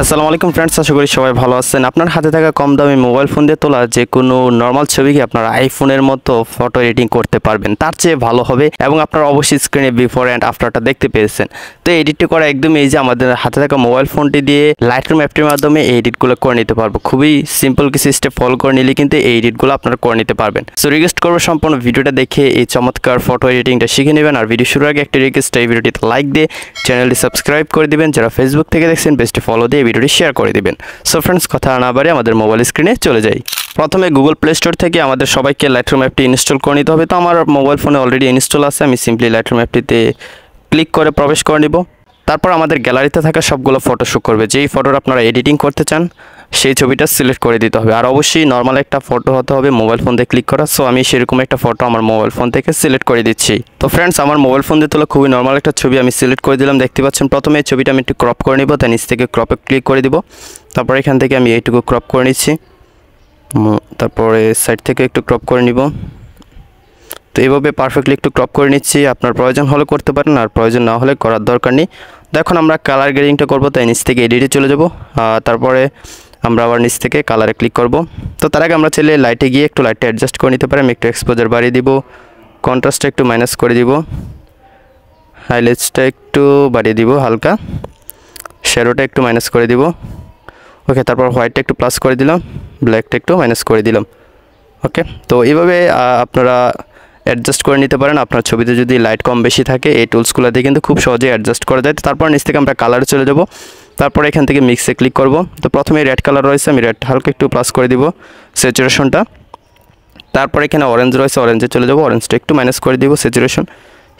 আসসালামু আলাইকুম ফ্রেন্ডস, আশা করি সবাই ভালো আছেন। আপনার হাতে থাকা কম দামি মোবাইল ফোন দিয়ে তোলা যে কোনো নর্মাল ছবিকে আপনার আইফোনের মতো ফটো এডিটিং করতে পারবেন, তার চেয়ে ভালো হবে। এবং আপনারা অবশ্যই স্ক্রিনে বিফোর অ্যান্ড আফটারটা দেখতে পেয়েছেন। তো এডিটটি করা একদম এই যে আমাদের হাতে থাকা মোবাইল ফোনটি দিয়ে লাইটরুম অ্যাপটির মাধ্যমে এই এডিটগুলো করে নিতে পারবো। খুবই সিম্পল কিছু স্টেপ ফলো করে নিলে কিন্তু এই এডিটগুলো আপনারা করে নিতে পারবেন। সো রিকোয়েস্ট করবো সম্পূর্ণ ভিডিওটা দেখে এই চমৎকার ফটো এডিটিংটা শিখে নেবেন। আর ভিডিও শুরুর আগে একটা রিকোয়েস্ট, এই ভিডিওটিতে লাইক দিয়ে চ্যানেলটি সাবস্ক্রাইব করে দিবেন। যারা ফেসবুক থেকে দেখছেন পেজটি ফলো দিয়ে ভিডিওটি শেয়ার করে দিবেন। সো ফ্রেন্ডস, কথা না বাড়িয়ে আমাদের মোবাইল স্ক্রিনে চলে যাই। প্রথমে গুগল প্লে স্টোর থেকে আমাদের সবাইকে লাইটরুম অ্যাপটি ইনস্টল করে নিতে হবে। তো আমার মোবাইল ফোনে অলরেডি ইনস্টল আছে, আমি সিম্পলি লাইটরুম অ্যাপটিতে ক্লিক করে প্রবেশ করে নিব। তারপর আমাদের গ্যালারিতে থাকা সবগুলো ফটো শো করবে। যেই ফটোটা আপনারা এডিটিং করতে চান সেই ছবিটা সিলেক্ট করে দিতে হবে। আর অবশ্যই নর্মাল একটা ফটো হতে হবে, মোবাইল ফোন দিয়ে ক্লিক করা। সো আমি সেরকম একটা ফটো আমার মোবাইল ফোন থেকে সিলেক্ট করে দিচ্ছি। তো ফ্রেন্ডস, আমার মোবাইল ফোন দিয়ে তোলা খুবই নর্মাল একটা ছবি আমি সিলেক্ট করে দিলাম। দেখতে পাচ্ছেন প্রথমে এই ছবিটা আমি একটু ক্রপ করে নিব, তাই নিচ থেকে ক্রপে ক্লিক করে দিব। তারপর এখান থেকে আমি এইটুকু ক্রপ করে নিচ্ছি, তারপরে সাইড থেকে একটু ক্রপ করে নিব। তো এইভাবে পারফেক্টলি একটু ক্রপ করে নিচ্ছি। আপনার প্রয়োজন হলে করতে পারেন, আর প্রয়োজন না হলে করার দরকার নেই। তো এখন আমরা কালার গ্রেডিংটা করবো, তাই নিচ থেকে এডিটে চলে যাব। তারপরে আমরা আবার নিচ থেকে কালারে ক্লিক করব। তো তার আগে আমরা চাইলে লাইটে গিয়ে একটু লাইটটা অ্যাডজাস্ট করে নিতে পারি। আমি একটু এক্সপোজার বাড়িয়ে দিব, কন্ট্রাস্টটা একটু মাইনাস করে দিব, হাইলাইটসটা একটু বাড়িয়ে দিব হালকা, শ্যাডোটা একটু মাইনাস করে দিব। ওকে, তারপর হোয়াইটটা একটু প্লাস করে দিলাম, ব্ল্যাকটা একটু মাইনাস করে দিলাম। ওকে, তো এইভাবে আপনারা অ্যাডজাস্ট করে নিতে পারেন। আপনার ছবিতে যদি লাইট কম বেশি থাকে এই টুলসগুলো দিয়ে কিন্তু খুব সহজেই অ্যাডজাস্ট করা যায়। তারপর নিচ থেকে আমরা কালারে চলে যাব। তারপর এখান থেকে মিক্সে ক্লিক করব। তো প্রথমে রেড কালার রয়েছে, আমি রেড হালকা একটু প্লাস করে দিব স্যাচুরেশনটা। তারপর এখানে অরেঞ্জ রয়েছে, অরেঞ্জে চলে যাব, অরেঞ্জটা একটু মাইনাস করে দিব স্যাচুরেশন,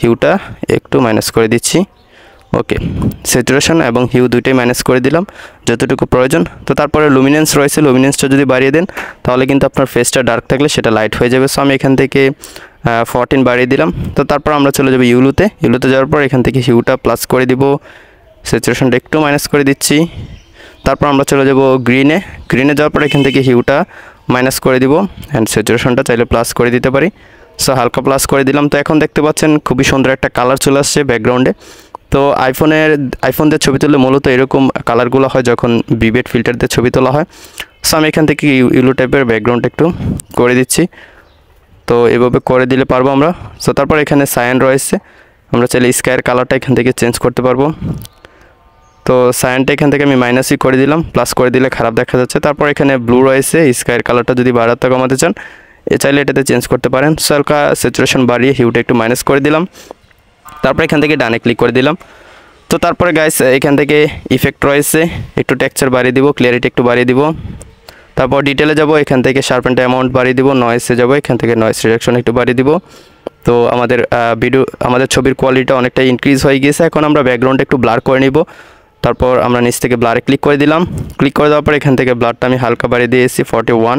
হিউটা একটু মাইনাস করে দিচ্ছি। ওকে, স্যাচুরেশন এবং হিউ দুইটাই মাইনাস করে দিলাম যতটুকু প্রয়োজন। তো তারপরে লুমিনেন্স রয়েছে, লুমিনেন্সটা যদি বাড়িয়ে দেন তাহলে কিন্তু আপনার ফেসটা ডার্ক থাকলে সেটা লাইট হয়ে যাবে। সো আমি এখান থেকে 14 বাড়িয়ে দিলাম। তো তারপর আমরা চলে যাব ইউলুতে যাওয়ার পর এখান থেকে হিউটা প্লাস করে দিব, স্যাচুরেশনটা একটু মাইনাস করে দিচ্ছি। তারপর আমরা চলে যাব গ্রিনে যাওয়ার পর এখান থেকে হিউটা মাইনাস করে দিব, অ্যান্ড স্যাচুরেশনটা চাইলে প্লাস করে দিতে পারি। সো হালকা প্লাস করে দিলাম। তো এখন দেখতে পাচ্ছেন খুবই সুন্দর একটা কালার চলে আসছে ব্যাকগ্রাউন্ডে। তো আইফোন দিয়ে ছবি তুললে মূলত এরকম কালারগুলো হয় যখন বিবেট ফিল্টার দিয়ে ছবি তোলা হয়। সো আমি এখান থেকে ইউলো টাইপের ব্যাকগ্রাউন্ড একটু করে দিচ্ছি। তো এভাবে করে দিলে পারবো আমরা। সো তারপর এখানে সায়ান রয়েছে, আমরা চাইলে স্কাইয়ের কালারটা এখান থেকে চেঞ্জ করতে পারবো। তো সায়ানটা এখান থেকে আমি মাইনাসই করে দিলাম, প্লাস করে দিলে খারাপ দেখা যাচ্ছে। তারপর এখানে ব্লু রয়েছে, স্কাইয়ের কালারটা যদি বাড়াতে কমাতে চান চাইলে এটাতে চেঞ্জ করতে পারেন। সো হালকা স্যাচুরেশন বাড়িয়ে হিউটা একটু মাইনাস করে দিলাম। তারপর এখান থেকে ডানে ক্লিক করে দিলাম। তো তারপরে গাইস এখান থেকে ইফেক্ট রয়েছে, একটু টেক্সচার বাড়িয়ে দিব, ক্লিয়ারিটি একটু বাড়িয়ে দিব। তারপর ডিটেলে যাব, এখান থেকে শার্পেন্ট অ্যামাউন্ট বাড়িয়ে দিব, নয়েসে যাব, এখান থেকে নয়েস রিডাকশন একটু বাড়িয়ে দিব। তো আমাদের ছবির কোয়ালিটিটা অনেকটা ইনক্রিজ হয়ে গিয়েছে। এখন আমরা ব্যাকগ্রাউন্ডটা একটু ব্লার করে নিব। তারপর আমরা নিচ থেকে ব্লারে ক্লিক করে দিলাম। ক্লিক করে দেওয়ার পর এখান থেকে ব্লারটা আমি হালকা বাড়িয়ে দিয়েছি 41।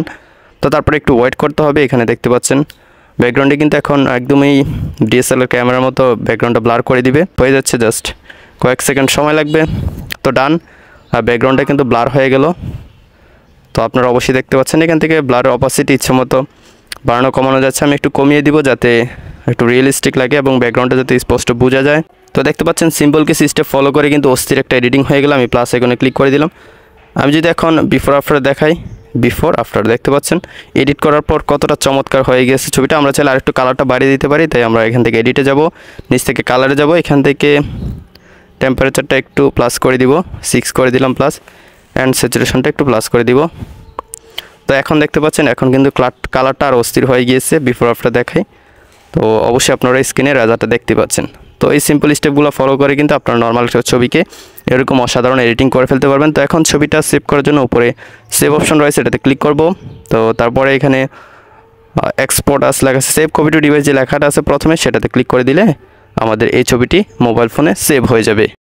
তো তারপরে একটু ওয়েট করতে হবে। এখানে দেখতে পাচ্ছেন ব্যাকগ্রাউন্ডে কিন্তু এখন একদমই ডিএসএলআর ক্যামেরার মতো ব্যাকগ্রাউন্ডটা ব্লার করে দিবে, হয়ে যাচ্ছে জাস্ট কয়েক সেকেন্ড সময় লাগবে। তো ডান, আর ব্যাকগ্রাউন্ডটা কিন্তু ব্লার হয়ে গেল। তো আপনারা অবশ্যই দেখতে পাচ্ছেন এখান থেকে ব্লারের অপাসিটি ইচ্ছে মতো বাড়ানো কমানো যাচ্ছে। আমি একটু কমিয়ে দিব যাতে একটু রিয়েলিস্টিক লাগে এবং ব্যাকগ্রাউন্ডটা যাতে স্পষ্ট বোঝা যায়। তো দেখতে পাচ্ছেন সিম্পল কিছু স্টেপ ফলো করে কিন্তু অস্থির একটা এডিটিং হয়ে গেল। আমি প্লাস আইকনে ক্লিক করে দিলাম। আমি যদি এখন বিফোর আফটার দেখাই, বিফোর আফটার দেখতে পাচ্ছেন এডিট করার পর কতটা চমৎকার হয়ে গেছে ছবিটা। আমরা চাইলে আরেকটু কালারটা বাড়িয়ে দিতে পারি, তাই আমরা এখান থেকে এডিটে যাব, নিচ থেকে কালারে যাব, এখান থেকে টেম্পারেচারটা একটু প্লাস করে দিব, 6 করে দিলাম প্লাস, অ্যান্ড স্যাচুরেশনটা একটু প্লাস করে দিব। তো এখন দেখতে পাচ্ছেন এখন কিন্তু কালারটা আর অস্থির হয়ে গিয়েছে বিফোর আফটার দেখাই। তো অবশ্যই আপনারা স্ক্রিনে রেজাল্টটা দেখতে পাচ্ছেন। তো এই সিম্পল স্টেপগুলো ফলো করে কিন্তু আপনারা নর্মাল ছবিকে এরকম অসাধারণ এডিটিং করে ফেলতে পারবেন। তো এখন ছবিটা সেভ করার জন্য উপরে সেভ অপশন রয়েছে, এটাতে ক্লিক করব। তো তারপরে এখানে এক্সপোর্ট আস লেখা আছে, সেভ কপি টু ডিভাইস যে লেখাটা আছে প্রথমে সেটাতে ক্লিক করে দিলে আমাদের এই ছবিটি মোবাইল ফোনে সেভ হয়ে যাবে।